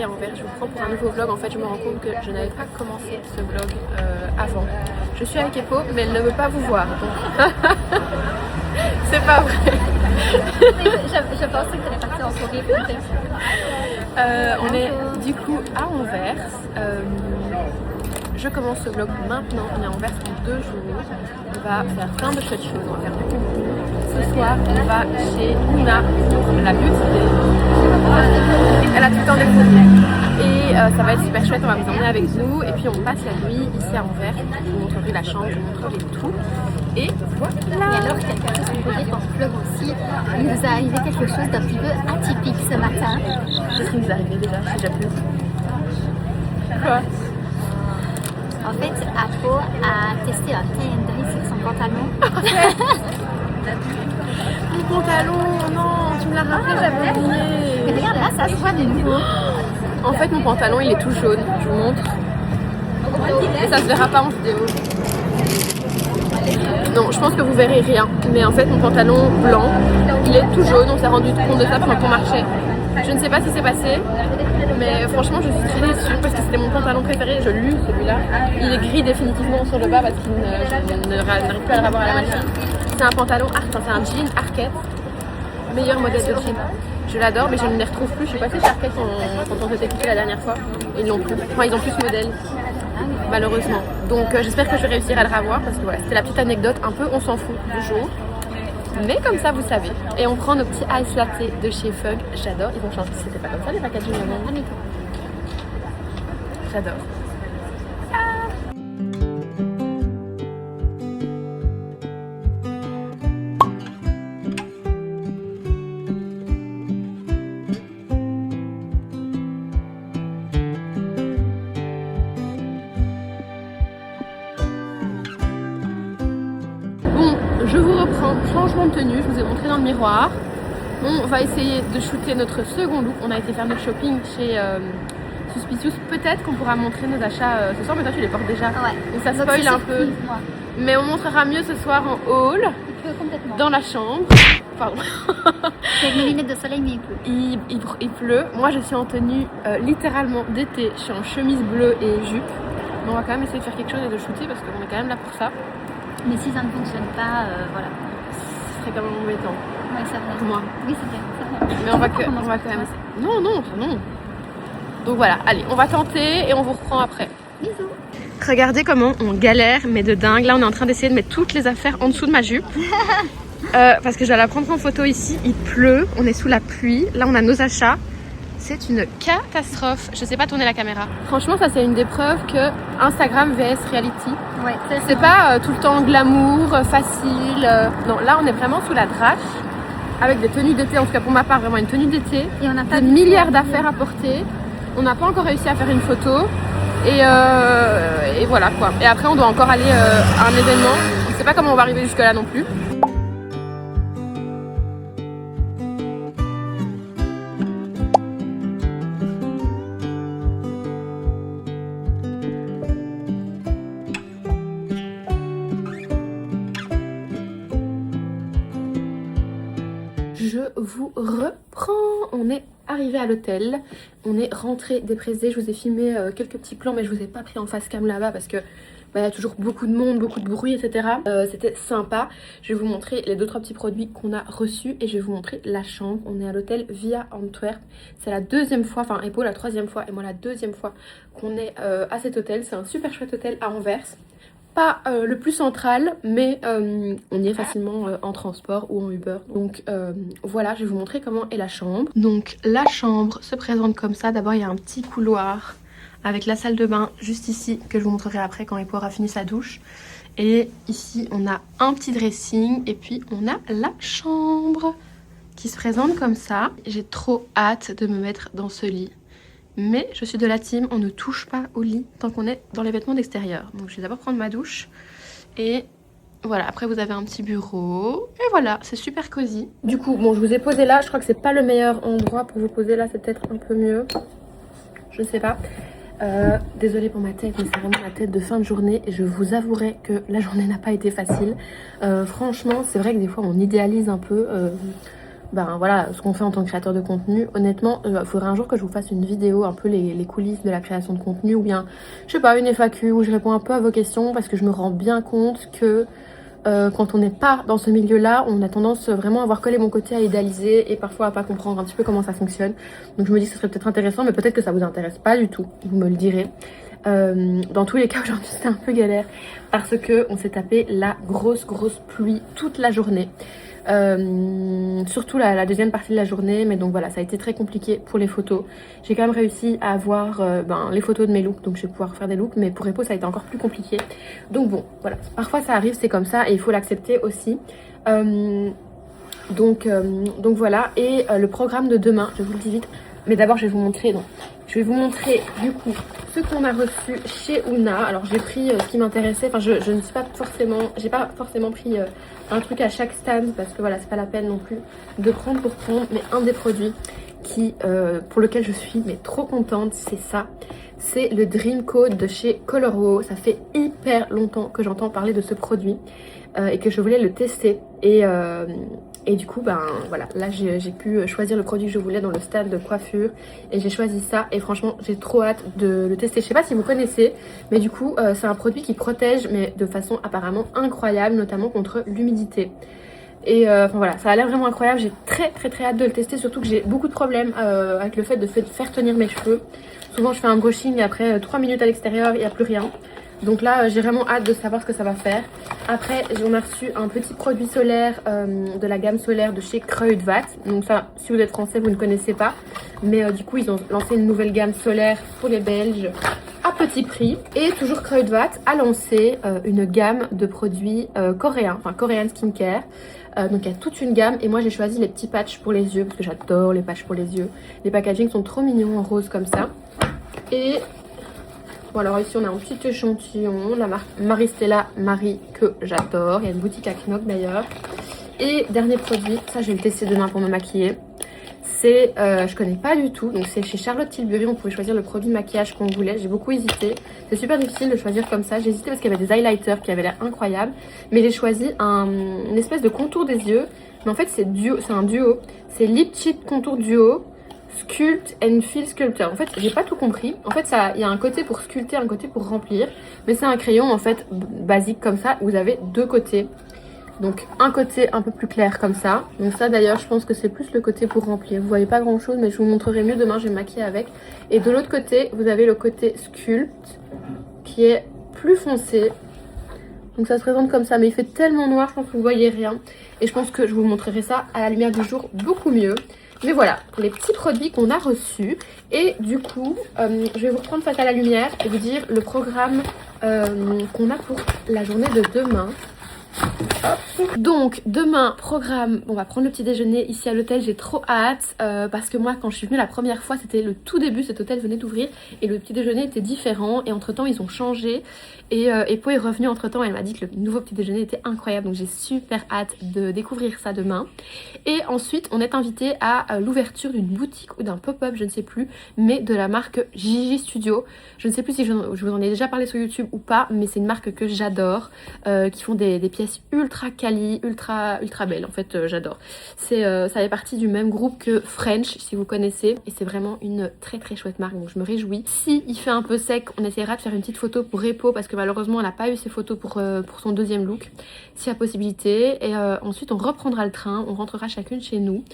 arrivée à Anvers, je vous prends pour un nouveau vlog. En fait je me rends compte que je n'avais pas commencé ce vlog avant. Je suis avec Epo mais elle ne veut pas vous voir donc c'est pas vrai. Je pensais que tu allais partir en soirée peut-être. On est du coup à Anvers. Je commence ce vlog maintenant, on est à Anvers pour 2 jours. On va faire plein de chouettes choses, on va faire du concours. Ce soir on va chez Luna pour la beauty day. Elle a tout le temps des produits. Et ça va être super chouette, on va vous emmener avec nous. Et puis on passe la nuit ici à Anvers. Je vous montrerai la chambre, je vous montrerai tout. Et voilà. Et alors, quelque chose qu'on peut dire dans ce vlog aussi, il nous est arrivé quelque chose d'un petit peu atypique ce matin. Qu'est-ce qui nous est arrivé déjà? J'ai déjà plus. Quoi? En fait, Apo a testé un tie and dye sur son pantalon. Mon pantalon, non, tu me l'as rappelé, j'avais oublié. Mais regarde là, ça se voit de nouveau. En fait, mon pantalon il est tout jaune, je vous montre. Et ça se verra pas en vidéo. Non, je pense que vous verrez rien. Mais en fait, mon pantalon blanc, il est tout jaune. On s'est rendu compte de ça pendant qu'on marchait. Je ne sais pas ce qui s'est passé. Mais franchement, je suis très déçue parce que c'était mon pantalon préféré. Je l'ai celui-là. Il est gris définitivement sur le bas parce qu'il n'arrive plus à le revoir à la machine. C'est un pantalon, c'est un jean Arket. Meilleur modèle de jean. Je l'adore, mais je ne les retrouve plus. Je suis passée chez Arket quand on s'était quitté la dernière fois. Ils l'ont plus. Enfin, ils ont plus ce modèle. Malheureusement. Donc j'espère que je vais réussir à le revoir parce que voilà, c'était la petite anecdote un peu on s'en fout du jour. Mais comme ça vous savez. Et on prend nos petits ice latte de chez Fug. J'adore, ils vont changer. C'était pas comme ça les packaging avant. J'adore. Je vous reprends, changement de tenue, je vous ai montré dans le miroir. On va essayer de shooter notre second look. On a été faire notre shopping chez Suspicious. Peut-être qu'on pourra montrer nos achats ce soir, mais toi tu les portes déjà. Ouais. Donc ça spoil un peu. Moi. Mais on montrera mieux ce soir en haul, Complètement. dans la chambre. Pardon. Avec mes lunettes de soleil, mais il pleut. Il pleut. Moi je suis en tenue littéralement d'été. Je suis en chemise bleue et jupe. Mais on va quand même essayer de faire quelque chose et de shooter parce qu'on est quand même là pour ça. Mais si ça ne fonctionne pas, voilà. Ce serait quand même embêtant. Oui, c'est vrai. Pour moi. Oui, c'est vrai. Mais on va quand même essayer. Non. Donc voilà, allez, on va tenter et on vous reprend après. Bisous. Regardez comment on galère, mais de dingue. Là, on est en train d'essayer de mettre toutes les affaires en dessous de ma jupe. Parce que je dois la prendre en photo ici. Il pleut, on est sous la pluie. Là, on a nos achats. C'est une catastrophe. Je sais pas tourner la caméra. Franchement, ça c'est une des preuves que Instagram vs reality. Ouais, C'est pas tout le temps glamour, facile. Non, là on est vraiment sous la drache. Avec des tenues d'été, en tout cas pour ma part, vraiment une tenue d'été. Et on n'a pas des milliards d'affaires à porter. On n'a pas encore réussi à faire une photo. Et voilà quoi. Et après on doit encore aller à un événement. Je sais pas comment on va arriver jusque là non plus. Je vous reprends, on est arrivé à l'hôtel, on est rentré dépressé, je vous ai filmé quelques petits plans mais je vous ai pas pris en face cam là-bas parce que y a toujours beaucoup de monde, beaucoup de bruit etc. C'était sympa, je vais vous montrer les 2-3 petits produits qu'on a reçus et je vais vous montrer la chambre. On est à l'hôtel Via Antwerp, c'est la 2e fois, enfin Epo la 3e fois et moi la 2e fois qu'on est à cet hôtel. C'est un super chouette hôtel à Anvers. Pas le plus central, mais on y est facilement en transport ou en Uber. Donc voilà, je vais vous montrer comment est la chambre. Donc la chambre se présente comme ça. D'abord, il y a un petit couloir avec la salle de bain juste ici, que je vous montrerai après quand Epo aura fini sa douche. Et ici, on a un petit dressing et puis on a la chambre qui se présente comme ça. J'ai trop hâte de me mettre dans ce lit. Mais je suis de la team, on ne touche pas au lit tant qu'on est dans les vêtements d'extérieur. Donc je vais d'abord prendre ma douche. Et voilà, après vous avez un petit bureau. Et voilà, c'est super cosy. Du coup, bon, je vous ai posé là. Je crois que c'est pas le meilleur endroit pour vous poser là. C'est peut-être un peu mieux. Je sais pas. Désolée pour ma tête, mais c'est vraiment ma tête de fin de journée. Et je vous avouerai que la journée n'a pas été facile. Franchement, c'est vrai que des fois on idéalise un peu. ben voilà, ce qu'on fait en tant que créateur de contenu. Honnêtement, il faudrait un jour que je vous fasse une vidéo, un peu les coulisses de la création de contenu, ou bien, je sais pas, une FAQ où je réponds un peu à vos questions, parce que je me rends bien compte que quand on n'est pas dans ce milieu-là, on a tendance vraiment à voir que les bons côtés, à idéaliser et parfois à pas comprendre un petit peu comment ça fonctionne. Donc je me dis que ce serait peut-être intéressant, mais peut-être que ça vous intéresse pas du tout, vous me le direz. Dans tous les cas, aujourd'hui c'était un peu galère parce que on s'est tapé la grosse pluie toute la journée. Surtout la deuxième partie de la journée, mais donc voilà, ça a été très compliqué pour les photos. J'ai quand même réussi à avoir les photos de mes looks, donc je vais pouvoir faire des looks, mais pour Repo ça a été encore plus compliqué. Donc bon, voilà, parfois ça arrive, c'est comme ça et il faut l'accepter aussi. Donc voilà, et le programme de demain, je vous le dis vite, mais d'abord je vais vous montrer, je vais vous montrer du coup ce qu'on a reçu chez Oona. Alors j'ai pris ce qui m'intéressait, enfin je ne suis pas forcément, j'ai pas forcément pris un truc à chaque stand parce que voilà, c'est pas la peine non plus de prendre pour prendre, mais un des produits qui, pour lequel je suis mais trop contente, c'est ça. C'est le Dream Code de chez Colorwo. Ça fait hyper longtemps que j'entends parler de ce produit et que je voulais le tester. Et du coup, ben voilà, là j'ai pu choisir le produit que je voulais dans le stand de coiffure et j'ai choisi ça et franchement j'ai trop hâte de le tester. Je sais pas si vous connaissez, mais du coup c'est un produit qui protège mais de façon apparemment incroyable, notamment contre l'humidité. Et enfin voilà, ça a l'air vraiment incroyable, j'ai très hâte de le tester, surtout que j'ai beaucoup de problèmes avec le fait de faire tenir mes cheveux. Souvent je fais un brushing et après 3 minutes à l'extérieur, il n'y a plus rien. Donc là, j'ai vraiment hâte de savoir ce que ça va faire. Après, on a reçu un petit produit solaire de la gamme solaire de chez Kruidvat. Donc ça, si vous êtes français, vous ne connaissez pas. Mais du coup, ils ont lancé une nouvelle gamme solaire pour les Belges à petit prix. Et toujours Kruidvat a lancé une gamme de produits coréens, enfin Korean Skincare. Donc il y a toute une gamme et moi j'ai choisi les petits patchs pour les yeux parce que j'adore les patchs pour les yeux. Les packagings sont trop mignons en rose comme ça. Et bon alors ici on a un petit échantillon, la marque Maristella Marie que j'adore, il y a une boutique à Knock d'ailleurs. Et dernier produit, ça je vais le tester demain pour me maquiller. C'est, je connais pas du tout, donc c'est chez Charlotte Tilbury, on pouvait choisir le produit de maquillage qu'on voulait. J'ai beaucoup hésité, c'est super difficile de choisir comme ça. J'ai hésité parce qu'il y avait des highlighters qui avaient l'air incroyables. Mais j'ai choisi une espèce de contour des yeux, mais en fait c'est un duo, c'est Lip Cheat Contour Duo. Sculpt and Fill Sculptor. En fait, j'ai pas tout compris. En fait, il y a un côté pour sculpter, un côté pour remplir. Mais c'est un crayon en fait basique comme ça. Vous avez deux côtés. Donc un côté un peu plus clair comme ça. Donc ça d'ailleurs, je pense que c'est plus le côté pour remplir. Vous voyez pas grand chose, mais je vous montrerai mieux demain. Je vais me maquiller avec. Et de l'autre côté, vous avez le côté sculpt qui est plus foncé. Donc ça se présente comme ça, mais il fait tellement noir, je pense que vous voyez rien. Et je pense que je vous montrerai ça à la lumière du jour beaucoup mieux. Mais voilà, les petits produits qu'on a reçus. Et du coup, je vais vous reprendre face à la lumière et vous dire le programme qu'on a pour la journée de demain. Hop. Donc demain programme, on va prendre le petit déjeuner ici à l'hôtel, j'ai trop hâte parce que moi quand je suis venue la première fois c'était le tout début, cet hôtel venait d'ouvrir et le petit déjeuner était différent et entre temps ils ont changé et Po est revenue entre temps, elle m'a dit que le nouveau petit déjeuner était incroyable, donc j'ai super hâte de découvrir ça demain. Et ensuite on est invité à l'ouverture d'une boutique ou d'un pop-up, je ne sais plus, mais de la marque Gigi Studio. Je ne sais plus si je vous en ai déjà parlé sur YouTube ou pas, mais c'est une marque que j'adore, qui font des pièces ultra quali, ultra belles en fait, j'adore. Ça fait partie du même groupe que French si vous connaissez et c'est vraiment une très chouette marque, donc je me réjouis. Si il fait un peu sec, on essaiera de faire une petite photo pour Repo parce que malheureusement elle n'a pas eu ses photos pour son deuxième look, s'il y a possibilité. Et ensuite on reprendra le train, on rentrera chacune chez nous.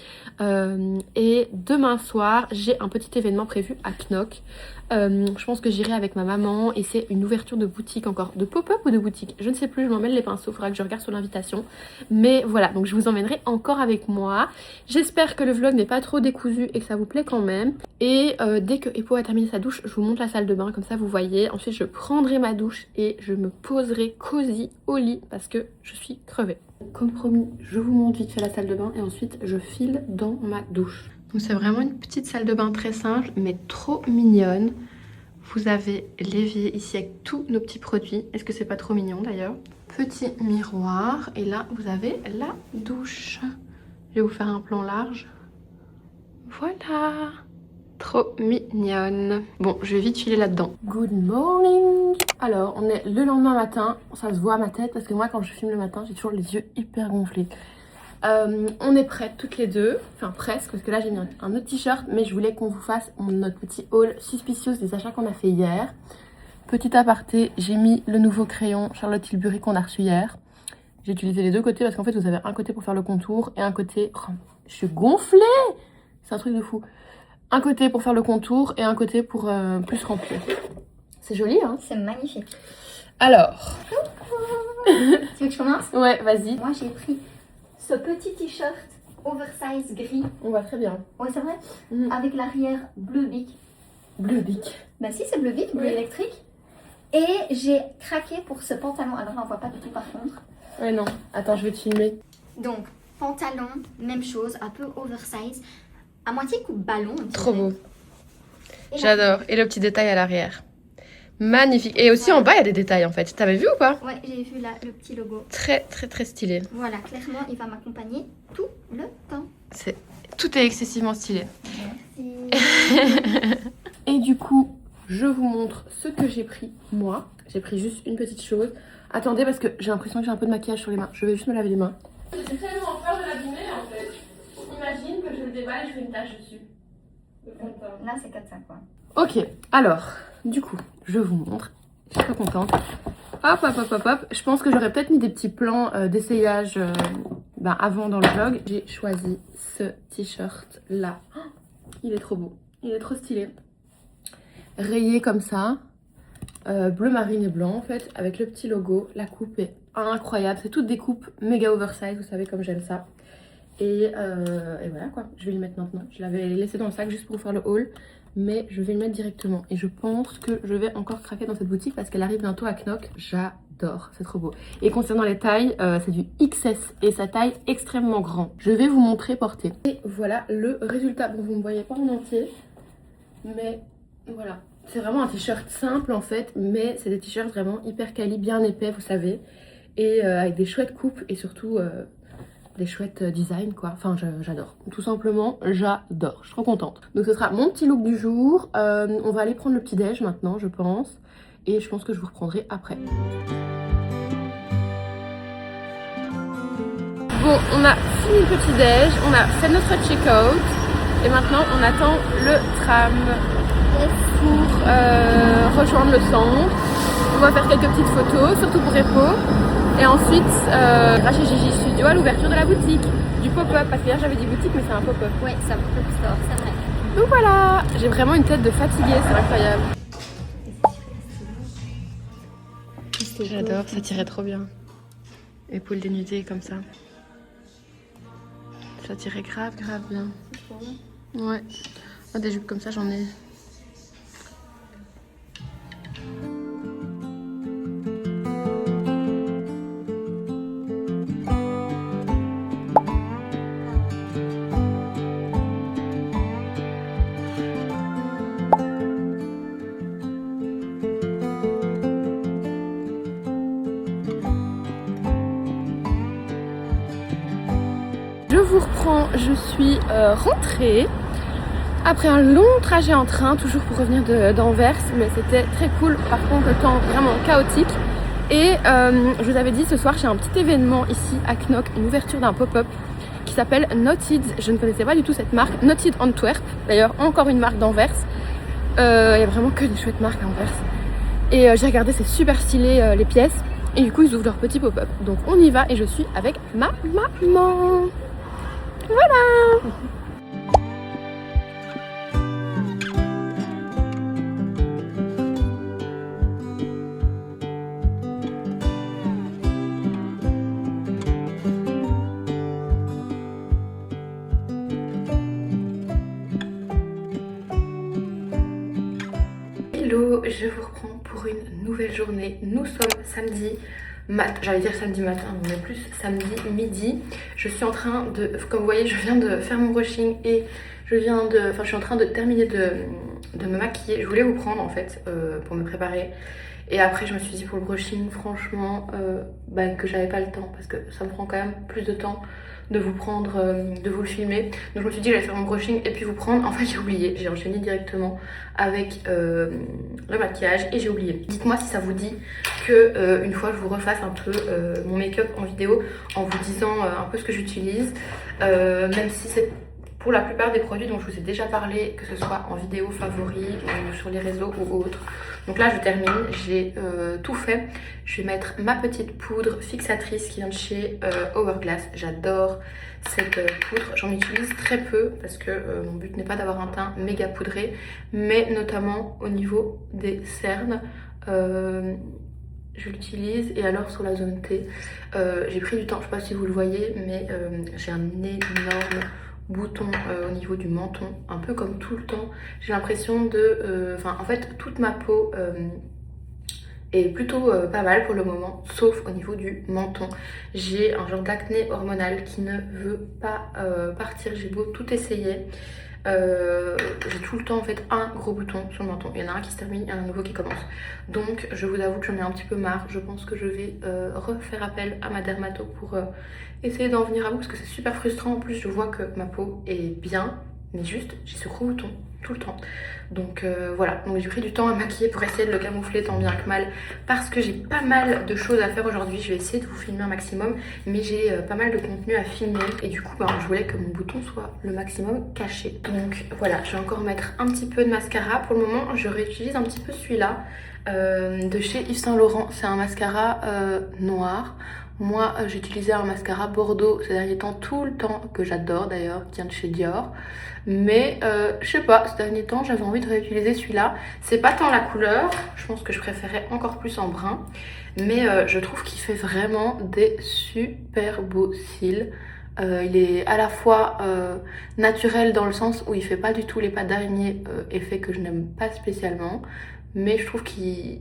Et demain soir j'ai un petit événement prévu à Knock. Je pense que j'irai avec ma maman et c'est une ouverture de boutique encore, de pop-up ou de boutique, je ne sais plus, je m'emmêle les pinceaux, il faudra que je regarde sur l'invitation, mais voilà, donc je vous emmènerai encore avec moi. J'espère que le vlog n'est pas trop décousu et que ça vous plaît quand même. Et dès que Epo a terminé sa douche, je vous montre la salle de bain, comme ça vous voyez. Ensuite je prendrai ma douche et je me poserai cosy au lit parce que je suis crevée. Comme promis, je vous montre vite fait la salle de bain et ensuite je file dans ma douche. Donc c'est vraiment une petite salle de bain très simple mais trop mignonne. Vous avez l'évier ici avec tous nos petits produits. Est-ce que c'est pas trop mignon d'ailleurs? Petit miroir et là vous avez la douche. Je vais vous faire un plan large. Voilà, trop mignonne. Bon, je vais vite filer là-dedans. Good morning. Alors on est le lendemain matin, ça se voit à ma tête parce que moi quand je filme le matin j'ai toujours les yeux hyper gonflés. On est prêtes toutes les deux, enfin presque, parce que là j'ai mis un autre t-shirt, mais je voulais qu'on vous fasse notre petit haul suspicious des achats qu'on a fait hier. Petit aparté, j'ai mis le nouveau crayon Charlotte Tilbury qu'on a reçu hier. J'ai utilisé les deux côtés parce qu'en fait vous avez un côté pour faire le contour et un côté... Oh, je suis gonflée! C'est un truc de fou. Un côté pour faire le contour et un côté pour plus remplir. C'est joli, hein? C'est magnifique. Alors... Tu veux que je commence? Ouais, vas-y. Moi j'ai pris ce petit t-shirt oversize gris. On va très bien. Ouais, c'est vrai. Avec l'arrière bleu bic. Bleu bic. Bah si, c'est bleu bic, bleu électrique. Et j'ai craqué pour ce pantalon. Alors là on voit pas du tout par contre. Ouais non, attends je vais te filmer. Donc pantalon, même chose, un peu oversize. À moitié coupe ballon. Trop beau. J'adore. Et le petit détail à l'arrière. Magnifique. Et aussi en bas, il y a des détails en fait. T'avais vu ou pas? Ouais, j'ai vu là le petit logo. Très, très, très stylé. Voilà, clairement, il va m'accompagner tout le temps. Tout est excessivement stylé. Merci. Et du coup, je vous montre ce que j'ai pris moi. J'ai pris juste une petite chose. Attendez, parce que j'ai l'impression que j'ai un peu de maquillage sur les mains. Je vais juste me laver les mains. J'ai tellement peur de l'abîmer en fait. Imagine que je le déballe et je fais une tache dessus. Là, c'est 4-5 quoi. Ok, alors, du coup, je vous montre. Je suis très contente. Hop, hop, hop, hop, hop. Je pense que j'aurais peut-être mis des petits plans d'essayage avant dans le vlog. J'ai choisi ce t-shirt là. Oh, il est trop beau. Il est trop stylé. Rayé comme ça. Bleu marine et blanc en fait. Avec le petit logo. La coupe est incroyable. C'est toutes des coupes méga oversize. Vous savez comme j'aime ça. Et voilà quoi. Je vais le mettre maintenant. Je l'avais laissé dans le sac juste pour faire le haul. Mais je vais le mettre directement. Et je pense que je vais encore craquer dans cette boutique parce qu'elle arrive bientôt à Knock. J'adore, c'est trop beau. Et concernant les tailles, c'est du XS et sa taille extrêmement grand. Je vais vous montrer porter. Et voilà le résultat. Bon, vous ne me voyez pas en entier. Mais voilà. C'est vraiment un t-shirt simple en fait. Mais c'est des t-shirts vraiment hyper quali, bien épais, vous savez. Et avec des chouettes coupes et surtout... des chouettes design quoi, enfin j'adore, tout simplement j'adore, je suis trop contente. Donc ce sera mon petit look du jour, on va aller prendre le petit déj maintenant je pense, et je pense que je vous reprendrai après. Bon, on a fini le petit déj, on a fait notre check-out, et maintenant on attend le tram pour rejoindre le centre. On va faire quelques petites photos, surtout pour Repo. Et ensuite, chez Gigi Studio à l'ouverture de la boutique, du pop-up. Parce que hier j'avais dit boutique, mais c'est un pop-up. Ouais, c'est un pop-up store, c'est vrai. Donc voilà, j'ai vraiment une tête de fatiguée, c'est incroyable. J'adore, ça tirait trop bien. Épaules dénudées comme ça. Ça tirait grave bien. Ouais, ah, des jupes comme ça j'en ai. Je vous reprends, je suis rentrée après un long trajet en train, toujours pour revenir d'Anvers, mais c'était très cool. Par contre, le temps vraiment chaotique. Et je vous avais dit, ce soir, j'ai un petit événement ici à Knock, une ouverture d'un pop-up qui s'appelle Knotted. Je ne connaissais pas du tout cette marque, Knotted Antwerp. D'ailleurs, encore une marque d'Anvers. Il y a vraiment que des chouettes marques à Anvers. Et j'ai regardé, c'est super stylé les pièces. Et du coup, ils ouvrent leur petit pop-up. Donc on y va et je suis avec ma maman. Voilà. Hello, je vous reprends pour une nouvelle journée. Nous sommes samedi j'allais dire samedi matin, on est plus samedi midi. Je suis en train de, comme vous voyez, je viens de faire mon brushing et je suis en train de terminer de me maquiller. Je voulais vous prendre en fait pour me préparer. Et après je me suis dit pour le brushing, franchement, que j'avais pas le temps parce que ça me prend quand même plus de temps de vous prendre, de vous le filmer. Donc je me suis dit que j'allais faire mon brushing et puis vous prendre. En fait j'ai oublié, j'ai enchaîné directement avec le maquillage et j'ai oublié. Dites-moi si ça vous dit que une fois je vous refasse un peu mon make-up en vidéo en vous disant un peu ce que j'utilise, même si c'est pour la plupart des produits dont je vous ai déjà parlé, que ce soit en vidéo favori ou sur les réseaux ou autres. Donc là je termine, j'ai tout fait. Je vais mettre ma petite poudre fixatrice qui vient de chez Hourglass. J'adore cette poudre, j'en utilise très peu parce que mon but n'est pas d'avoir un teint méga poudré, mais notamment au niveau des cernes. Je l'utilise, et alors sur la zone T, j'ai pris du temps, je sais pas si vous le voyez, mais j'ai un énorme bouton au niveau du menton, un peu comme tout le temps. J'ai l'impression de... en fait, toute ma peau est plutôt pas mal pour le moment, sauf au niveau du menton. J'ai un genre d'acné hormonal qui ne veut pas partir, j'ai beau tout essayer. J'ai tout le temps en fait un gros bouton sur le menton. Il y en a un qui se termine, il y en a un nouveau qui commence. Donc je vous avoue que j'en ai un petit peu marre. Je pense que je vais refaire appel à ma dermato pour essayer d'en venir à bout, parce que c'est super frustrant. En plus je vois que ma peau est bien, mais juste j'ai ce gros bouton tout le temps. Donc voilà, donc j'ai pris du temps à maquiller pour essayer de le camoufler tant bien que mal, parce que j'ai pas mal de choses à faire aujourd'hui. Je vais essayer de vous filmer un maximum, mais j'ai pas mal de contenu à filmer, et du coup je voulais que mon bouton soit le maximum caché. Donc voilà, je vais encore mettre un petit peu de mascara. Pour le moment je réutilise un petit peu celui-là de chez Yves Saint Laurent. C'est un mascara noir. Moi j'utilisais un mascara Bordeaux ces derniers temps, tout le temps, que j'adore d'ailleurs, qui vient de chez Dior. Mais je sais pas, ces derniers temps j'avais envie de réutiliser celui-là. C'est pas tant la couleur, je pense que je préférais encore plus en brun, mais je trouve qu'il fait vraiment des super beaux cils. Il est à la fois naturel dans le sens où il fait pas du tout les pattes d'araignée, effet que je n'aime pas spécialement, mais je trouve qu'il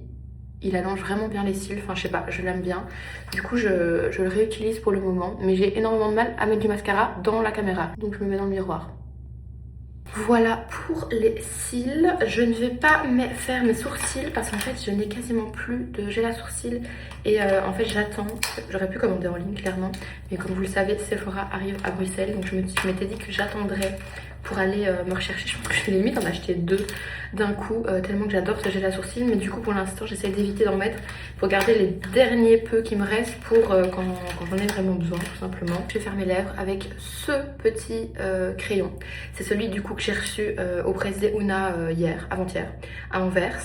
allonge vraiment bien les cils. Enfin je sais pas, je l'aime bien. Du coup je le réutilise pour le moment, mais j'ai énormément de mal à mettre du mascara dans la caméra, donc je me mets dans le miroir. Voilà pour les cils. Je ne vais pas faire mes sourcils parce qu'en fait je n'ai quasiment plus de gel à sourcils, et en fait j'attends. J'aurais pu commander en ligne clairement, mais comme vous le savez Sephora arrive à Bruxelles, donc je m'étais dit que j'attendrais pour aller me rechercher. Je pense que je vais limite en acheter 2 d'un coup, tellement que j'adore ce gel à sourcils, mais du coup pour l'instant j'essaie d'éviter d'en mettre pour garder les derniers peu qui me restent pour quand j'en ai vraiment besoin, tout simplement. Je vais faire mes lèvres avec ce petit crayon. C'est celui du coup que j'ai reçu au Presse des Una avant-hier à Anvers.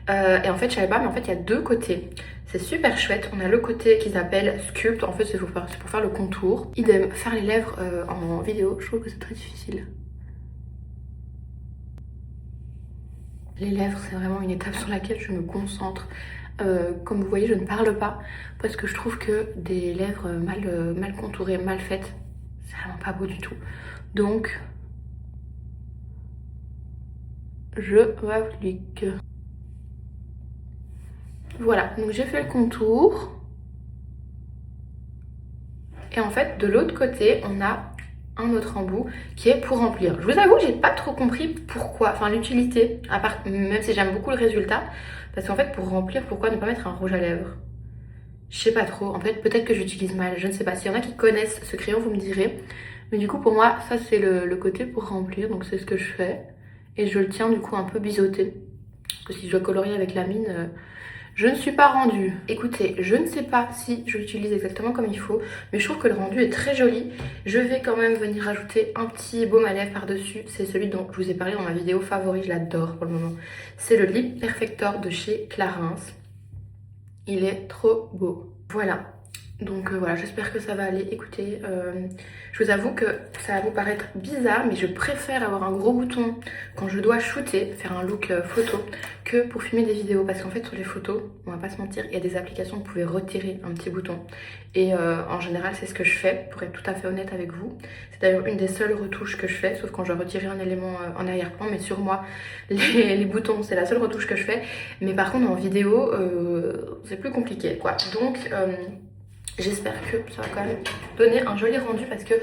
Et en fait je savais pas, mais en fait il y a 2 côtés. C'est super chouette. On a le côté qui s'appelle Sculpt, en fait c'est pour faire le contour. Idem, faire les lèvres en vidéo, je trouve que c'est très difficile. Les lèvres, c'est vraiment une étape sur laquelle je me concentre. Comme vous voyez, je ne parle pas parce que je trouve que des lèvres mal contourées, mal faites, c'est vraiment pas beau du tout. Donc, je m'applique. Voilà, donc j'ai fait le contour. Et en fait, de l'autre côté, on a un autre embout qui est pour remplir. Je vous avoue que j'ai pas trop compris pourquoi, enfin l'utilité, à part, même si j'aime beaucoup le résultat, parce qu'en fait pour remplir, pourquoi ne pas mettre un rouge à lèvres? Je sais pas trop, en fait peut-être que j'utilise mal, je ne sais pas. S'il y en a qui connaissent ce crayon, vous me direz. Mais du coup pour moi, ça c'est le côté pour remplir, donc c'est ce que je fais. Et je le tiens du coup un peu biseauté, parce que si je dois colorier avec la mine... je ne suis pas rendue. Écoutez, je ne sais pas si je l'utilise exactement comme il faut, mais je trouve que le rendu est très joli. Je vais quand même venir rajouter un petit baume à lèvres par-dessus. C'est celui dont je vous ai parlé dans ma vidéo favori, je l'adore pour le moment. C'est le Lip Perfector de chez Clarins. Il est trop beau. Voilà. Donc voilà, j'espère que ça va aller. Écoutez, je vous avoue que ça va vous paraître bizarre, mais je préfère avoir un gros bouton quand je dois shooter, faire un look photo, que pour filmer des vidéos. Parce qu'en fait sur les photos, on va pas se mentir, il y a des applications où vous pouvez retirer un petit bouton. Et en général c'est ce que je fais, pour être tout à fait honnête avec vous. C'est d'ailleurs une des seules retouches que je fais, sauf quand je dois retirer un élément en arrière-plan. Mais sur moi, les boutons, c'est la seule retouche que je fais. Mais par contre en vidéo, c'est plus compliqué quoi. Donc... j'espère que ça va quand même donner un joli rendu, parce que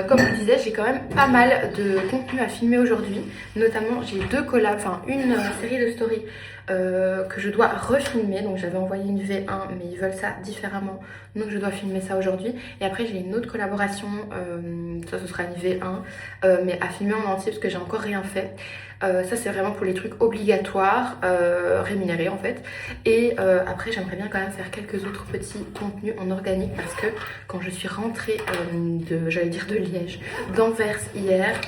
comme je vous disais, j'ai quand même pas mal de contenu à filmer aujourd'hui. Notamment j'ai 2 collabs, enfin une série de stories que je dois refilmer. Donc j'avais envoyé une V1 mais ils veulent ça différemment, donc je dois filmer ça aujourd'hui. Et après j'ai une autre collaboration, ça ce sera une V1 mais à filmer en entier parce que j'ai encore rien fait. Ça c'est vraiment pour les trucs obligatoires, rémunérés en fait. Et après j'aimerais bien quand même faire quelques autres petits contenus en organique parce que quand je suis rentrée j'allais dire de Liège, d'Anvers hier,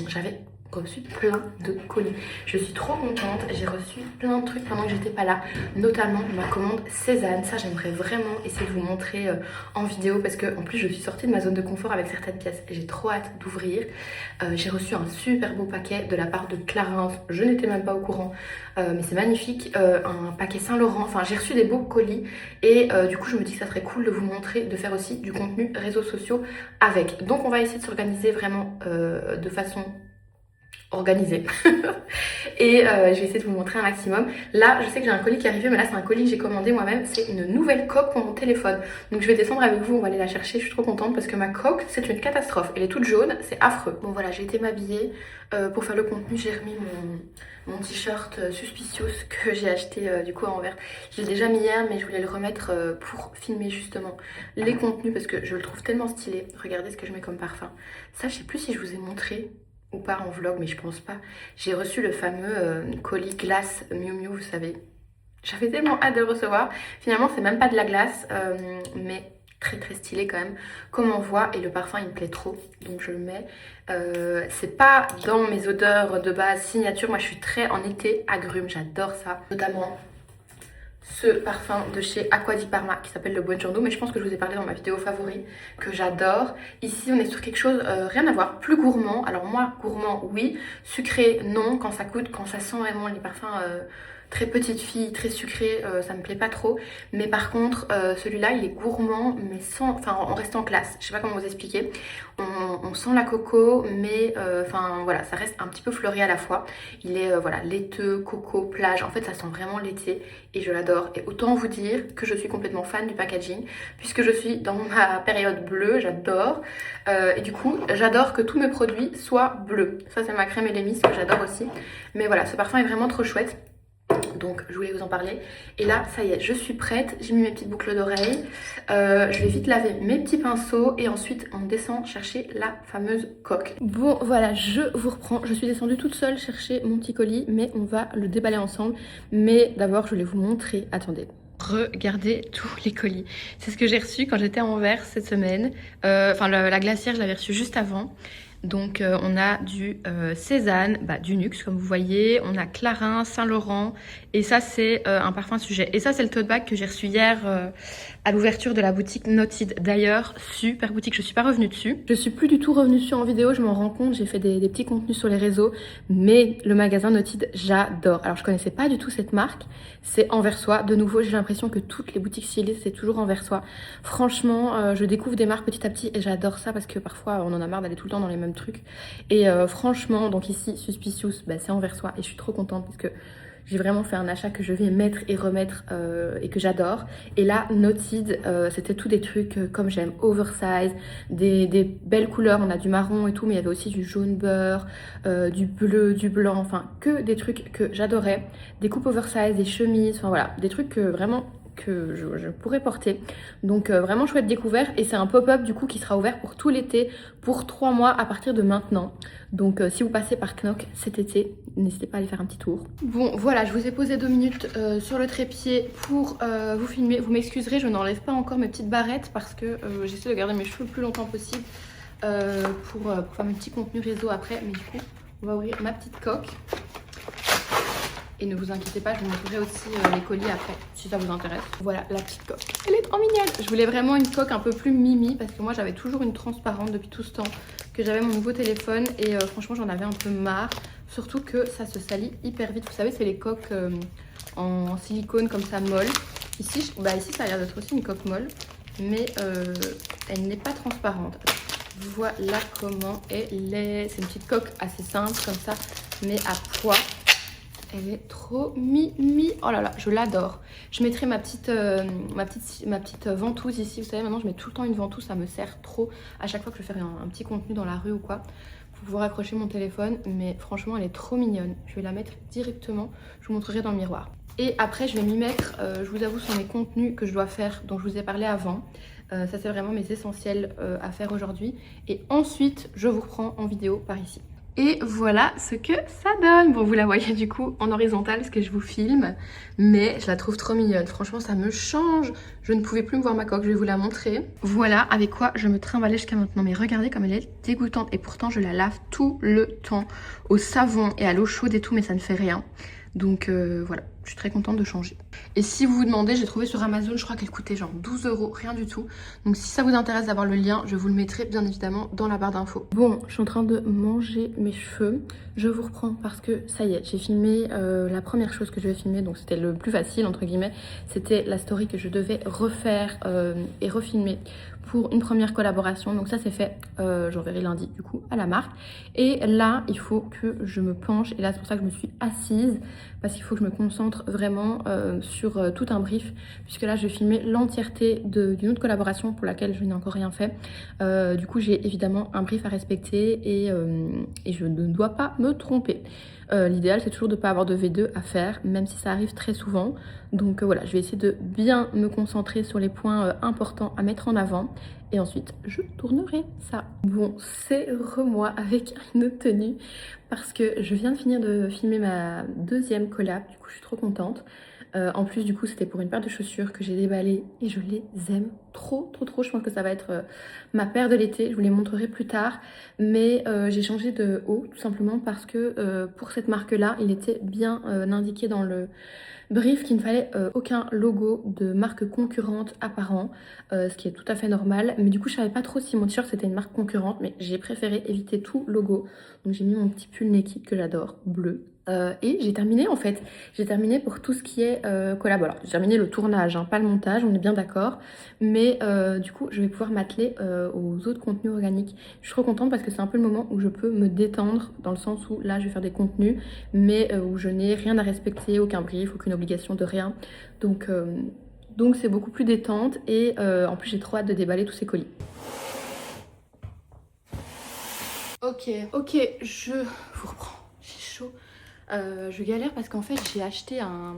j'avais reçu plein de colis. Je suis trop contente, j'ai reçu plein de trucs pendant que j'étais pas là, notamment ma commande Cézanne. Ça j'aimerais vraiment essayer de vous montrer en vidéo parce que en plus je suis sortie de ma zone de confort avec certaines pièces et j'ai trop hâte d'ouvrir. J'ai reçu un super beau paquet de la part de Clarins, je n'étais même pas au courant, mais c'est magnifique, un paquet Saint-Laurent. Enfin j'ai reçu des beaux colis et du coup je me dis que ça serait cool de vous montrer, de faire aussi du contenu réseaux sociaux avec. Donc on va essayer de s'organiser vraiment de façon organisée et je vais essayer de vous montrer un maximum. Là je sais que j'ai un colis qui est arrivé, mais là c'est un colis que j'ai commandé moi-même, c'est une nouvelle coque pour mon téléphone. Donc je vais descendre avec vous, on va aller la chercher. Je suis trop contente parce que ma coque c'est une catastrophe, elle est toute jaune, c'est affreux. Bon voilà, j'ai été m'habiller pour faire le contenu. J'ai remis mon t-shirt Suspicious que j'ai acheté du coup à Anvers. Je l'ai déjà mis hier mais je voulais le remettre pour filmer justement les contenus parce que je le trouve tellement stylé. Regardez ce que je mets comme parfum. Ça je sais plus si je vous ai montré ou pas en vlog, mais je pense pas. J'ai reçu le fameux colis glace Miu Miu, vous savez. J'avais tellement hâte de le recevoir. Finalement, c'est même pas de la glace, mais très très stylé quand même, comme on voit. Et le parfum, il me plaît trop, donc je le mets. C'est pas dans mes odeurs de base signature. Moi, je suis très en été agrumes, j'adore ça. Notamment ce parfum de chez Acqua di Parma qui s'appelle le Buongiorno, mais je pense que je vous ai parlé dans ma vidéo favori, que j'adore. Ici on est sur quelque chose, rien à voir, plus gourmand. Alors moi, gourmand oui, sucré non, quand ça coûte, quand ça sent vraiment les parfums très petite fille, très sucré, ça me plaît pas trop. Mais par contre, celui-là il est gourmand, mais sans, enfin en restant classe. Je sais pas comment vous expliquer. On sent la coco, mais enfin voilà, ça reste un petit peu fleuri à la fois. Il est voilà, laiteux, coco, plage. En fait, ça sent vraiment l'été et je l'adore. Et autant vous dire que je suis complètement fan du packaging, puisque je suis dans ma période bleue, j'adore. Et du coup, j'adore que tous mes produits soient bleus. Ça, c'est ma crème Elemis que j'adore aussi. Mais voilà, ce parfum est vraiment trop chouette. Donc je voulais vous en parler. Et là ça y est, je suis prête, j'ai mis mes petites boucles d'oreilles, je vais vite laver mes petits pinceaux et ensuite on descend chercher la fameuse coque. Bon voilà, je vous reprends, je suis descendue toute seule chercher mon petit colis, mais on va le déballer ensemble. Mais d'abord je voulais vous montrer, attendez, regardez tous les colis. C'est ce que j'ai reçu quand j'étais à Anvers cette semaine. Enfin la glacière je l'avais reçue juste avant. Donc on a du Cézanne, du Nuxe comme vous voyez, on a Clarins, Saint-Laurent et ça c'est un parfum sujet. Et ça c'est le tote bag que j'ai reçu hier à l'ouverture de la boutique Noted. D'ailleurs, super boutique, je suis pas revenue dessus. Je suis plus du tout revenue dessus en vidéo, je m'en rends compte, j'ai fait des petits contenus sur les réseaux, mais le magasin Noted, j'adore. Alors je connaissais pas du tout cette marque, c'est anversois. De nouveau, j'ai l'impression que toutes les boutiques stylistes, c'est toujours anversois. Franchement, je découvre des marques petit à petit et j'adore ça parce que parfois on en a marre d'aller tout le temps dans les mêmes trucs. Et franchement, donc ici, Suspicious, c'est anversois et je suis trop contente parce que j'ai vraiment fait un achat que je vais mettre et remettre et que j'adore. Et là, Noted, c'était tous des trucs comme j'aime, oversize, des belles couleurs. On a du marron et tout, mais il y avait aussi du jaune beurre, du bleu, du blanc, enfin que des trucs que j'adorais. Des coupes oversize, des chemises, enfin voilà, des trucs que vraiment que je pourrais porter. Donc vraiment chouette découverte et c'est un pop-up du coup qui sera ouvert pour tout l'été, pour 3 mois à partir de maintenant. Donc si vous passez par Knock cet été, n'hésitez pas à aller faire un petit tour. Bon voilà, je vous ai posé 2 minutes sur le trépied pour vous filmer. Vous m'excuserez, je n'enlève pas encore mes petites barrettes parce que j'essaie de garder mes cheveux le plus longtemps possible pour faire mes petits contenus réseau après. Mais du coup, on va ouvrir ma petite coque. Et ne vous inquiétez pas, je vous montrerai aussi les colis après, si ça vous intéresse. Voilà la petite coque. Elle est trop mignonne. Je voulais vraiment une coque un peu plus mimi parce que moi j'avais toujours une transparente depuis tout ce temps que j'avais mon nouveau téléphone. Et franchement j'en avais un peu marre. Surtout que ça se salit hyper vite. Vous savez, c'est les coques en silicone comme ça molle. Ici, ici ça a l'air d'être aussi une coque molle. Mais elle n'est pas transparente. Voilà comment elle est. C'est une petite coque assez simple comme ça, mais à poids. Elle est trop mimi. Oh là là, je l'adore. Je mettrai ma petite ventouse ici. Vous savez, maintenant je mets tout le temps une ventouse. Ça me sert trop à chaque fois que je vais faire un petit contenu dans la rue ou quoi. Pour pouvoir accrocher mon téléphone. Mais franchement, elle est trop mignonne. Je vais la mettre directement. Je vous montrerai dans le miroir. Et après je vais m'y mettre, je vous avoue, sur mes contenus que je dois faire, dont je vous ai parlé avant. Ça c'est vraiment mes essentiels à faire aujourd'hui. Et ensuite je vous reprends en vidéo par ici. Et voilà ce que ça donne. Bon, vous la voyez du coup en horizontal parce que je vous filme, mais je la trouve trop mignonne. Franchement, ça me change. Je ne pouvais plus me voir ma coque, je vais vous la montrer. Voilà avec quoi je me trimballais jusqu'à maintenant. Mais regardez comme elle est dégoûtante. Et pourtant, je la lave tout le temps au savon et à l'eau chaude et tout, mais ça ne fait rien. Donc voilà, je suis très contente de changer. Et si vous vous demandez, j'ai trouvé sur Amazon, je crois qu'elle coûtait genre 12 €, rien du tout. Donc si ça vous intéresse d'avoir le lien, je vous le mettrai bien évidemment dans la barre d'infos. Bon, je suis en train de manger mes cheveux. Je vous reprends parce que ça y est, j'ai filmé la première chose que je vais filmer, donc c'était le plus facile entre guillemets. C'était la story que je devais refaire et refilmer pour une première collaboration. Donc ça c'est fait, j'enverrai lundi du coup à la marque. Et là il faut que je me penche, et là c'est pour ça que je me suis assise, parce qu'il faut que je me concentre vraiment sur tout un brief, puisque là je vais filmer l'entièreté d'une autre collaboration pour laquelle je n'ai encore rien fait. Du coup j'ai évidemment un brief à respecter et je ne dois pas me tromper. L'idéal c'est toujours de ne pas avoir de V2 à faire, même si ça arrive très souvent. Donc voilà, je vais essayer de bien me concentrer sur les points importants à mettre en avant. Et ensuite, je tournerai ça. Bon, c'est remoi avec une autre tenue parce que je viens de finir de filmer ma deuxième collab. Du coup, je suis trop contente. En plus, du coup, c'était pour une paire de chaussures que j'ai déballées et je les aime trop, trop, trop. Je pense que ça va être ma paire de l'été. Je vous les montrerai plus tard. Mais j'ai changé de haut, tout simplement parce que pour cette marque-là, il était bien indiqué dans le brief qu'il ne fallait aucun logo de marque concurrente apparent, ce qui est tout à fait normal. Mais du coup, je savais pas trop si mon t-shirt c'était une marque concurrente, mais j'ai préféré éviter tout logo. Donc j'ai mis mon petit pull Naked que j'adore, bleu. Et j'ai terminé en fait. J'ai terminé pour tout ce qui est collab. Alors j'ai terminé le tournage, hein, pas le montage, on est bien d'accord. Mais du coup, je vais pouvoir m'atteler aux autres contenus organiques. Je suis trop contente parce que c'est un peu le moment où je peux me détendre, dans le sens où là je vais faire des contenus, mais où je n'ai rien à respecter, aucun brief, aucune obligation de rien. Donc c'est beaucoup plus détente et en plus j'ai trop hâte de déballer tous ces colis. Ok, je vous reprends, j'ai chaud. Je galère parce qu'en fait j'ai acheté un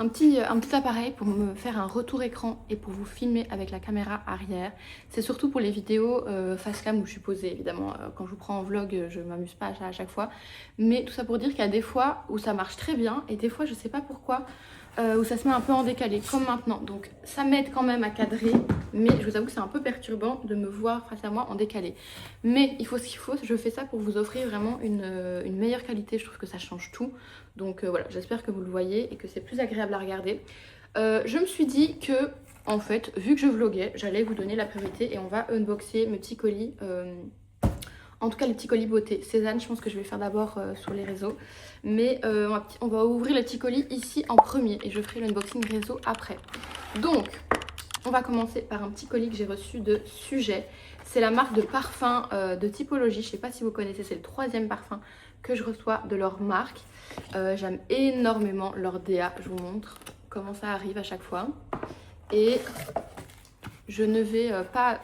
petit appareil pour me faire un retour écran et pour vous filmer avec la caméra arrière. C'est surtout pour les vidéos face cam où je suis posée, évidemment. Quand je vous prends en vlog, je m'amuse pas à chaque fois. Mais tout ça pour dire qu'il y a des fois où ça marche très bien et des fois je sais pas pourquoi, où ça se met un peu en décalé, comme maintenant. Donc ça m'aide quand même à cadrer, mais je vous avoue que c'est un peu perturbant de me voir face à moi en décalé. Mais il faut ce qu'il faut, je fais ça pour vous offrir vraiment une meilleure qualité, je trouve que ça change tout. Donc voilà, j'espère que vous le voyez et que c'est plus agréable à regarder. Je me suis dit que, en fait, vu que je vloguais, j'allais vous donner la priorité et on va unboxer mes petits colis. En tout cas les petits colis beauté. Cézanne, je pense que je vais faire d'abord sur les réseaux. Mais on va ouvrir les petits colis ici en premier et je ferai l'unboxing réseau après. Donc, on va commencer par un petit colis que j'ai reçu de Sujet. C'est la marque de parfum de Typologie. Je ne sais pas si vous connaissez, c'est le 3e parfum que je reçois de leur marque. J'aime énormément leur DA. Je vous montre comment ça arrive à chaque fois. Et je ne vais pas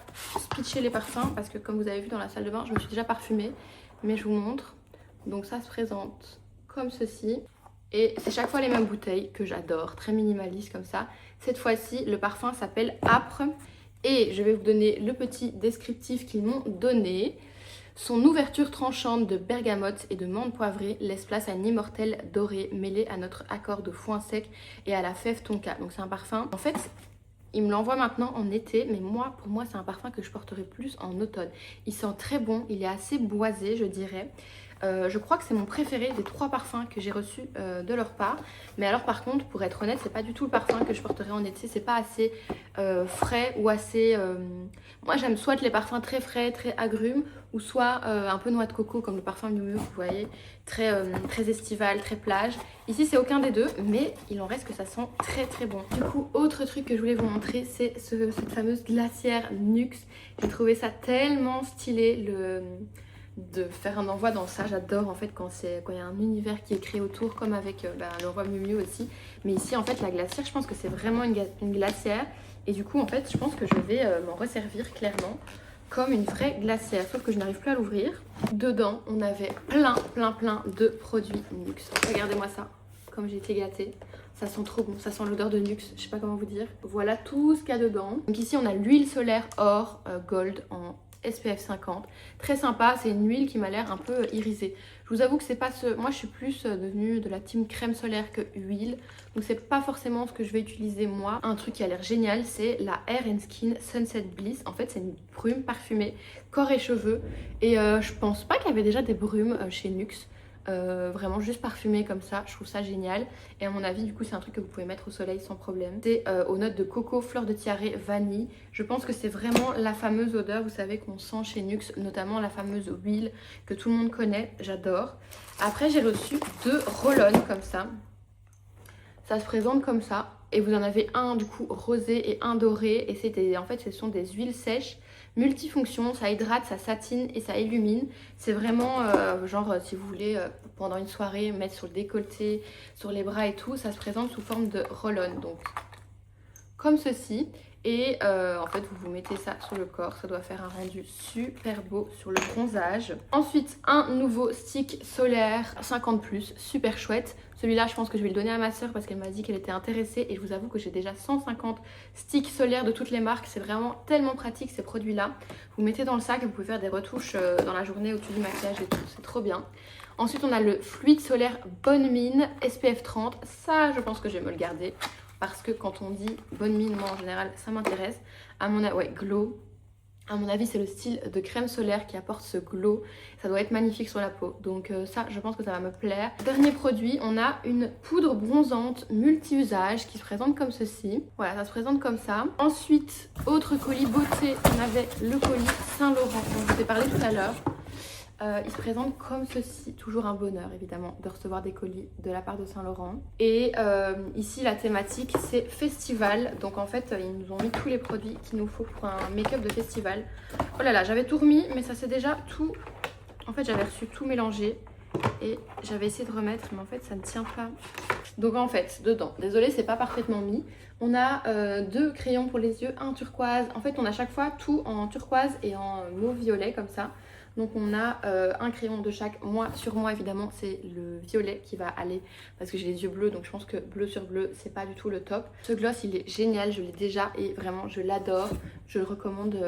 pitcher les parfums parce que comme vous avez vu dans la salle de bain, je me suis déjà parfumée. Mais je vous montre. Donc ça se présente comme ceci. Et c'est chaque fois les mêmes bouteilles que j'adore, très minimaliste comme ça. Cette fois-ci, le parfum s'appelle Âpre. Et je vais vous donner le petit descriptif qu'ils m'ont donné. Son ouverture tranchante de bergamote et de menthe poivrée laisse place à une immortelle dorée mêlée à notre accord de foin sec et à la fève tonka. Donc c'est un parfum, en fait, il me l'envoie maintenant en été, mais pour moi c'est un parfum que je porterai plus en automne. Il sent très bon, il est assez boisé je dirais. Je crois que c'est mon préféré des 3 parfums que j'ai reçus de leur part. Mais alors par contre, pour être honnête, c'est pas du tout le parfum que je porterai en été. C'est pas assez frais ou assez... Moi j'aime soit les parfums très frais, très agrumes, ou soit un peu noix de coco comme le parfum Miu Miu, vous voyez, très estival, très plage. Ici c'est aucun des deux, mais il en reste que ça sent très très bon. Du coup, autre truc que je voulais vous montrer, c'est cette fameuse glacière Nux. J'ai trouvé ça tellement stylé, de faire un envoi dans ça. J'adore en fait quand il y a un univers qui est créé autour, comme avec l'envoi Miu Miu aussi. Mais ici en fait la glacière, je pense que c'est vraiment une glacière. Et du coup en fait je pense que je vais m'en resservir clairement comme une vraie glacière. Sauf que je n'arrive plus à l'ouvrir. Dedans on avait plein de produits Nux. Regardez-moi ça. comme j'ai été gâtée. Ça sent trop bon, ça sent l'odeur de Nuxe, je sais pas comment vous dire. Voilà tout ce qu'il y a dedans. Donc ici on a l'huile solaire or gold en SPF 50. Très sympa, c'est une huile qui m'a l'air un peu irisée. Je vous avoue que c'est pas ce... Moi je suis plus devenue de la team crème solaire que huile. Donc c'est pas forcément ce que je vais utiliser moi. Un truc qui a l'air génial, c'est la Hair and Skin Sunset Bliss. En fait c'est une brume parfumée, corps et cheveux. Et je pense pas qu'il y avait déjà des brumes chez Nuxe. Vraiment juste parfumé comme ça, je trouve ça génial. Et à mon avis du coup c'est un truc que vous pouvez mettre au soleil sans problème. C'est aux notes de coco, fleur de tiare, vanille. Je pense que c'est vraiment la fameuse odeur, vous savez, qu'on sent chez Nuxe, notamment la fameuse huile que tout le monde connaît, j'adore. Après j'ai reçu 2 roll-on comme ça. Ça se présente comme ça. Et vous en avez un du coup rosé et un doré. Et c'était en fait ce sont des huiles sèches multifonctions, ça hydrate, ça satine et ça illumine. C'est vraiment genre si vous voulez pendant une soirée mettre sur le décolleté, sur les bras et tout, ça se présente sous forme de roll-on. Donc comme ceci. Et en fait vous vous mettez ça sur le corps, ça doit faire un rendu super beau sur le bronzage. Ensuite un nouveau stick solaire 50+, super chouette. Celui-là je pense que je vais le donner à ma soeur parce qu'elle m'a dit qu'elle était intéressée. Et je vous avoue que j'ai déjà 150 sticks solaires de toutes les marques. C'est vraiment tellement pratique ces produits-là. Vous mettez dans le sac et vous pouvez faire des retouches dans la journée au-dessus du maquillage et tout, c'est trop bien. Ensuite on a le fluide solaire Bonne Mine SPF 30. Ça je pense que je vais me le garder. Parce que quand on dit bonne mine, moi en général ça m'intéresse. À mon avis, ouais, glow. À mon avis c'est le style de crème solaire qui apporte ce glow. Ça doit être magnifique sur la peau. Donc ça je pense que ça va me plaire. Dernier produit, on a une poudre bronzante multi-usage qui se présente comme ceci. Voilà, ça se présente comme ça. Ensuite, autre colis beauté, on avait le colis Saint-Laurent dont je vous ai parlé tout à l'heure. Il se présente comme ceci, toujours un bonheur évidemment de recevoir des colis de la part de Saint-Laurent. Et ici la thématique c'est festival, donc en fait ils nous ont mis tous les produits qu'il nous faut pour un make-up de festival. Oh là là, j'avais tout remis mais ça c'est déjà tout, en fait j'avais reçu tout mélangé et j'avais essayé de remettre mais en fait ça ne tient pas. Donc en fait dedans, désolée c'est pas parfaitement mis, on a 2 crayons pour les yeux, un turquoise, en fait on a chaque fois tout en turquoise et en mauve violet comme ça. Donc on a un crayon de chaque. Moi, sur moi évidemment c'est le violet qui va aller parce que j'ai les yeux bleus, donc je pense que bleu sur bleu c'est pas du tout le top. Ce gloss il est génial, je l'ai déjà et vraiment je l'adore. Je le recommande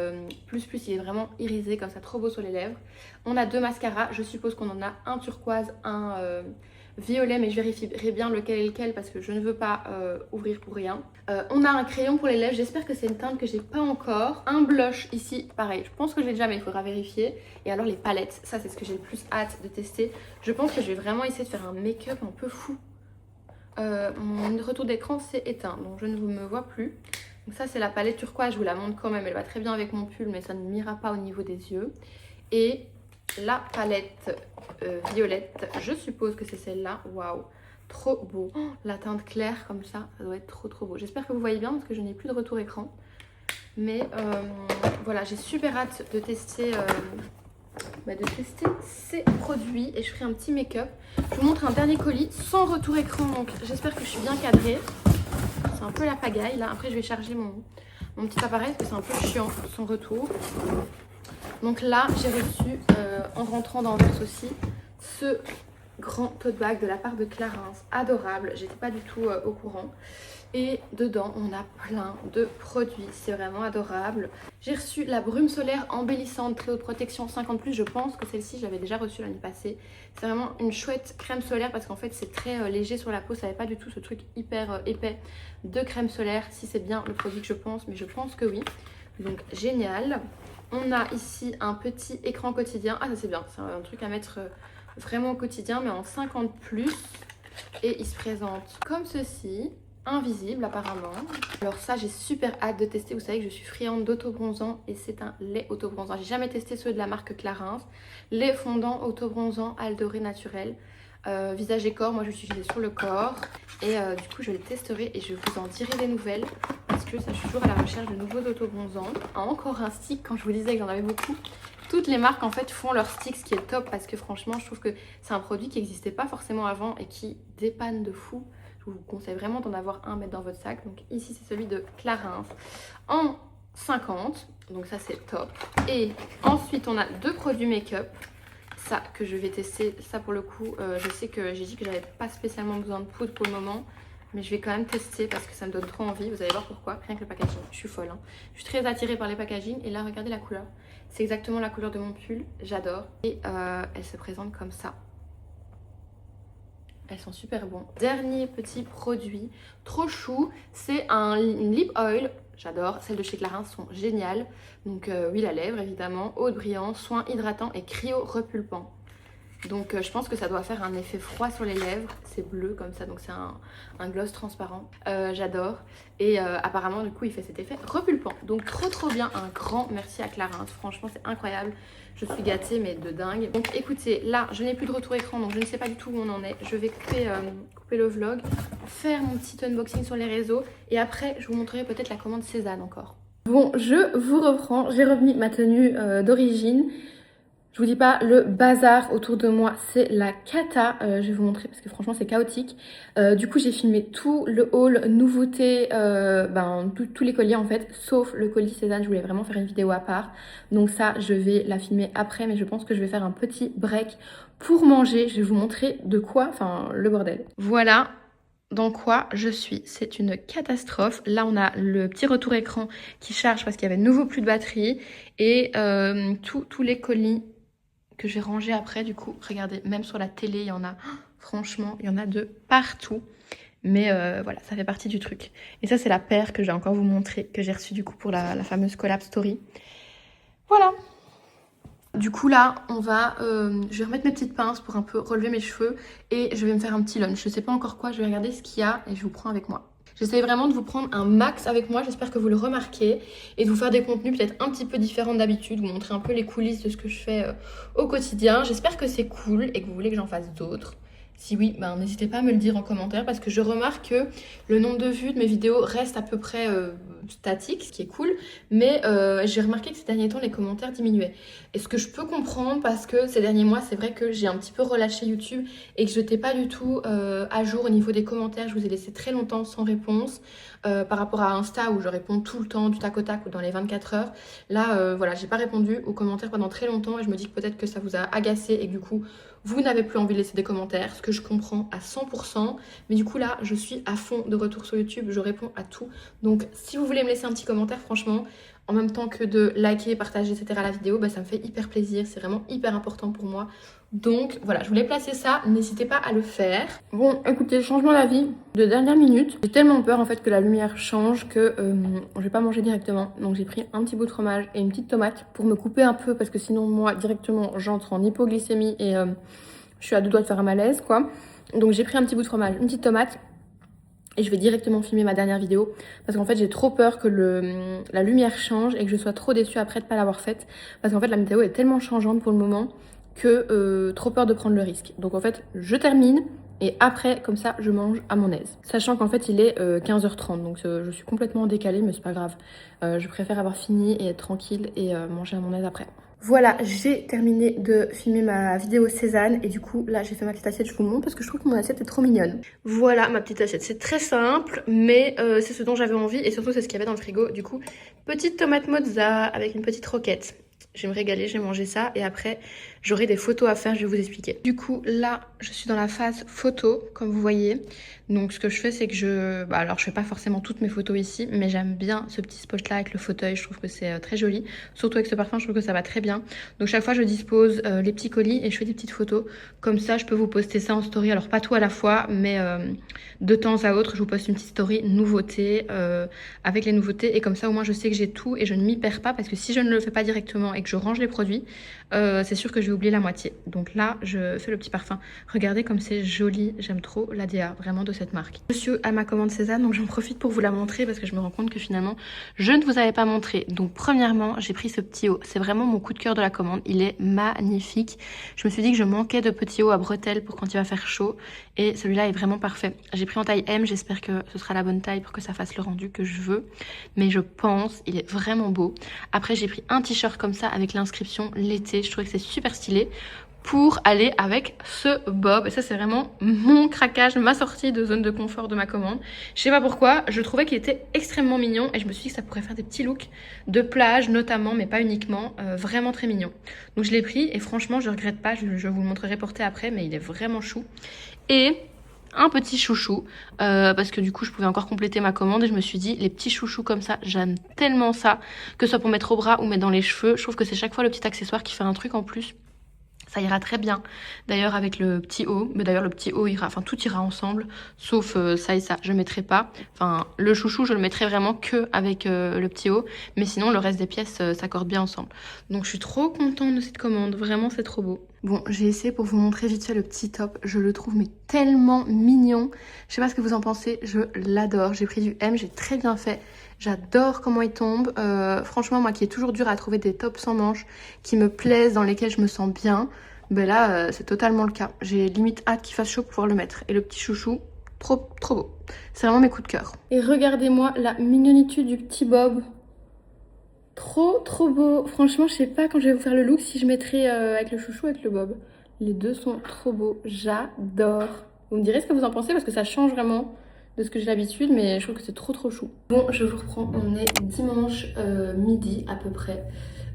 plus, il est vraiment irisé comme ça, trop beau sur les lèvres. On a 2 mascaras, je suppose qu'on en a un turquoise, un violet, mais je vérifierai bien lequel est lequel parce que je ne veux pas ouvrir pour rien. On a un crayon pour les lèvres, j'espère que c'est une teinte que j'ai pas encore. Un blush ici, pareil, je pense que je l'ai déjà mais il faudra vérifier. Et alors les palettes, ça c'est ce que j'ai le plus hâte de tester. Je pense que je vais vraiment essayer de faire un make-up un peu fou. Mon retour d'écran s'est éteint, donc je ne me vois plus. Donc ça c'est la palette turquoise, je vous la montre quand même, elle va très bien avec mon pull mais ça ne m'ira pas au niveau des yeux. Et la palette violette, je suppose que c'est celle-là, waouh, trop beau. Oh, la teinte claire comme ça doit être trop beau. J'espère que vous voyez bien parce que je n'ai plus de retour écran. Mais voilà, j'ai super hâte de tester, ces produits et je ferai un petit make-up. Je vous montre un dernier colis sans retour écran, donc j'espère que je suis bien cadrée. C'est un peu la pagaille là, après je vais charger mon petit appareil parce que c'est un peu chiant son retour. Donc là j'ai reçu en rentrant d'Anvers aussi ce grand tote bag de la part de Clarins, adorable, j'étais pas du tout au courant. Et dedans on a plein de produits, c'est vraiment adorable. J'ai reçu la brume solaire embellissante très haute protection 50+, je pense que celle-ci je l'avais déjà reçue l'année passée. C'est vraiment une chouette crème solaire parce qu'en fait c'est très léger sur la peau, ça n'avait pas du tout ce truc hyper épais de crème solaire. Si c'est bien le produit que je pense, mais je pense que oui. Donc génial. On a ici un petit écran quotidien, ah ça c'est bien, c'est un truc à mettre vraiment au quotidien mais en 50+. Et il se présente comme ceci. Invisible apparemment. Alors ça j'ai super hâte de tester, vous savez que je suis friande d'autobronzant et c'est un lait autobronzant. J'ai jamais testé ceux de la marque Clarins. Lait fondant autobronzant Aldoré naturel. Visage et corps, moi je l'utilisais sur le corps. Et du coup je le testerai et je vous en dirai des nouvelles. Parce que ça, je suis toujours à la recherche de nouveaux autobronzants. Encore un stick, quand je vous disais que j'en avais beaucoup. Toutes les marques en fait font leur stick, ce qui est top parce que franchement je trouve que c'est un produit qui n'existait pas forcément avant et qui dépanne de fou. Je vous conseille vraiment d'en avoir un, mettre dans votre sac. Donc ici c'est celui de Clarins en 50, donc ça c'est top. Et ensuite on a 2 produits make-up. ça que je vais tester. Ça pour le coup, je sais que j'ai dit que j'avais pas spécialement besoin de poudre pour le moment. Mais je vais quand même tester parce que ça me donne trop envie. Vous allez voir pourquoi, rien que le packaging. Je suis folle, hein. Je suis très attirée par les packaging. Et là, regardez la couleur. C'est exactement la couleur de mon pull. J'adore. Et elle se présente comme ça. Elles sont super bons. Dernier petit produit, trop chou. C'est une lip oil. J'adore. Celles de chez Clarins sont géniales. Donc huile à lèvres évidemment. Eau de brillant, soin hydratant et cryo repulpant. Donc je pense que ça doit faire un effet froid sur les lèvres. C'est bleu comme ça, donc c'est un gloss transparent. J'adore. Et apparemment du coup il fait cet effet repulpant. Donc trop bien, un grand merci à Clarins. Franchement c'est incroyable. Je suis gâtée mais de dingue. Donc écoutez, là je n'ai plus de retour écran, donc je ne sais pas du tout où on en est. Je vais couper le vlog, faire mon petit unboxing sur les réseaux. Et après je vous montrerai peut-être la commande Cézanne encore. Bon, je vous reprends. J'ai remis ma tenue d'origine. Je vous dis pas, le bazar autour de moi, c'est la cata. Je vais vous montrer parce que franchement, c'est chaotique. Du coup, j'ai filmé tout le haul nouveauté, tous les colis en fait, sauf le colis Cézanne. Je voulais vraiment faire une vidéo à part. Donc ça, je vais la filmer après, mais je pense que je vais faire un petit break pour manger. Je vais vous montrer de quoi, enfin, le bordel. Voilà dans quoi je suis. C'est une catastrophe. Là, on a le petit retour écran qui charge parce qu'il y avait de nouveau plus de batterie. Et tous les colis que je vais ranger après, du coup, regardez, même sur la télé, il y en a, franchement, il y en a de partout. Mais voilà, ça fait partie du truc. Et ça, c'est la paire que je vais encore vous montrer, que j'ai reçue du coup pour la fameuse collab story. Voilà. Du coup, là, je vais remettre mes petites pinces pour un peu relever mes cheveux et je vais me faire un petit lunch. Je sais pas encore quoi, je vais regarder ce qu'il y a et je vous prends avec moi. J'essaie vraiment de vous prendre un max avec moi, j'espère que vous le remarquez, et de vous faire des contenus peut-être un petit peu différents d'habitude, vous montrer un peu les coulisses de ce que je fais au quotidien. J'espère que c'est cool et que vous voulez que j'en fasse d'autres. Si oui, n'hésitez pas à me le dire en commentaire parce que je remarque que le nombre de vues de mes vidéos reste à peu près statique, ce qui est cool. Mais j'ai remarqué que ces derniers temps, les commentaires diminuaient. Et ce que je peux comprendre parce que ces derniers mois, c'est vrai que j'ai un petit peu relâché YouTube et que je n'étais pas du tout à jour au niveau des commentaires. Je vous ai laissé très longtemps sans réponse par rapport à Insta où je réponds tout le temps, du tac au tac ou dans les 24 heures. Là, voilà, j'ai pas répondu aux commentaires pendant très longtemps et je me dis que peut-être que ça vous a agacé et que du coup, vous n'avez plus envie de laisser des commentaires, ce que je comprends à 100%. Mais du coup là, je suis à fond de retour sur YouTube, je réponds à tout. Donc si vous voulez me laisser un petit commentaire, franchement, en même temps que de liker, partager, etc. la vidéo, ça me fait hyper plaisir, c'est vraiment hyper important pour moi. Donc voilà, je voulais placer ça, n'hésitez pas à le faire. Bon, écoutez, changement d'avis de dernière minute. J'ai tellement peur en fait que la lumière change que je vais pas manger directement. Donc j'ai pris un petit bout de fromage et une petite tomate pour me couper un peu parce que sinon moi directement j'entre en hypoglycémie et je suis à deux doigts de faire un malaise quoi. Donc j'ai pris un petit bout de fromage, une petite tomate. Et je vais directement filmer ma dernière vidéo parce qu'en fait j'ai trop peur que la lumière change et que je sois trop déçue après de pas l'avoir faite. Parce qu'en fait la météo est tellement changeante pour le moment que trop peur de prendre le risque. Donc en fait je termine et après comme ça je mange à mon aise. Sachant qu'en fait il est 15h30 donc je suis complètement décalée mais c'est pas grave. Je préfère avoir fini et être tranquille et manger à mon aise après. Voilà, j'ai terminé de filmer ma vidéo Cézanne et du coup là j'ai fait ma petite assiette, je vous montre parce que je trouve que mon assiette est trop mignonne. Voilà ma petite assiette, c'est très simple mais c'est ce dont j'avais envie et surtout c'est ce qu'il y avait dans le frigo. Du coup, petite tomate mozza avec une petite roquette. Je vais me régaler, je vais manger ça et après j'aurai des photos à faire, je vais vous expliquer. Du coup là je suis dans la phase photo comme vous voyez. Donc ce que je fais c'est que alors je fais pas forcément toutes mes photos ici mais j'aime bien ce petit spot là avec le fauteuil, je trouve que c'est très joli. Surtout avec ce parfum je trouve que ça va très bien. Donc chaque fois je dispose les petits colis et je fais des petites photos. Comme ça je peux vous poster ça en story, alors pas tout à la fois mais de temps à autre je vous poste une petite story nouveauté avec les nouveautés et comme ça au moins je sais que j'ai tout et je ne m'y perds pas parce que si je ne le fais pas directement et que je range les produits, c'est sûr que je vais oublier la moitié. Donc là, je fais le petit parfum. Regardez comme c'est joli, j'aime trop l'ADA, vraiment de cette marque. Je suis à ma commande Cézanne, donc j'en profite pour vous la montrer parce que je me rends compte que finalement, je ne vous avais pas montré. Donc premièrement, j'ai pris ce petit haut. C'est vraiment mon coup de cœur de la commande. Il est magnifique. Je me suis dit que je manquais de petits hauts à bretelles pour quand il va faire chaud. Et celui-là est vraiment parfait. J'ai pris en taille M, j'espère que ce sera la bonne taille pour que ça fasse le rendu que je veux. Mais je pense, il est vraiment beau. Après, j'ai pris un t-shirt comme ça avec l'inscription l'été. Je trouvais que c'est super stylé. pour aller avec ce bob. Et ça, c'est vraiment mon craquage, ma sortie de zone de confort de ma commande. Je sais pas pourquoi, je trouvais qu'il était extrêmement mignon et je me suis dit que ça pourrait faire des petits looks de plage notamment, mais pas uniquement, vraiment très mignon. Donc je l'ai pris et franchement, je regrette pas, je vous le montrerai porté après, mais il est vraiment chou. Et un petit chouchou, parce que du coup je pouvais encore compléter ma commande et je me suis dit les petits chouchous comme ça, j'aime tellement ça, que ce soit pour mettre au bras ou mettre dans les cheveux. Je trouve que c'est chaque fois le petit accessoire qui fait un truc en plus. Ça ira très bien d'ailleurs avec le petit haut, mais d'ailleurs le petit haut ira, enfin tout ira ensemble, sauf ça et ça, je mettrai pas. Enfin le chouchou je le mettrai vraiment que avec le petit haut, mais sinon le reste des pièces s'accorde bien ensemble. Donc je suis trop contente de cette commande, vraiment c'est trop beau. Bon, j'ai essayé pour vous montrer vite fait le petit top, je le trouve mais tellement mignon. Je sais pas ce que vous en pensez, je l'adore. J'ai pris du M, j'ai très bien fait. J'adore comment il tombe. Franchement, moi qui est toujours dur à trouver des tops sans manches qui me plaisent, dans lesquels je me sens bien, ben là, c'est totalement le cas. J'ai limite hâte qu'il fasse chaud pour pouvoir le mettre. Et le petit chouchou, trop beau. C'est vraiment mes coups de cœur. Et regardez-moi la mignonitude du petit bob. Trop beau. Franchement, je sais pas quand je vais vous faire le look si je mettrai avec le chouchou ou avec le bob. Les deux sont trop beaux. J'adore. Vous me direz ce que vous en pensez parce que ça change vraiment de ce que j'ai l'habitude, mais je trouve que c'est trop chou. Bon, je vous reprends. On est dimanche midi à peu près.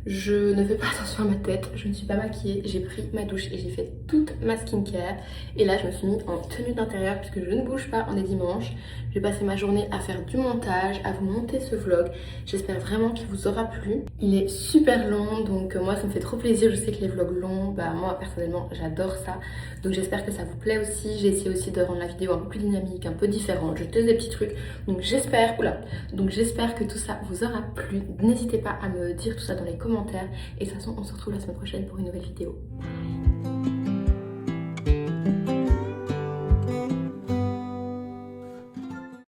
Je ne fais pas attention à ma tête, je ne suis pas maquillée, j'ai pris ma douche et j'ai fait toute ma skincare. Et là, je me suis mis en tenue d'intérieur puisque je ne bouge pas, on est dimanche. Je vais passer ma journée à faire du montage, à vous monter ce vlog. J'espère vraiment qu'il vous aura plu. Il est super long, donc moi, ça me fait trop plaisir. Je sais que les vlogs longs, bah moi, personnellement, j'adore ça. Donc j'espère que ça vous plaît aussi. J'ai essayé aussi de rendre la vidéo un peu plus dynamique, un peu différente. Je teste des petits trucs. Donc j'espère que tout ça vous aura plu. N'hésitez pas à me dire tout ça dans les commentaires. Et de toute façon, on se retrouve la semaine prochaine pour une nouvelle vidéo. Bye.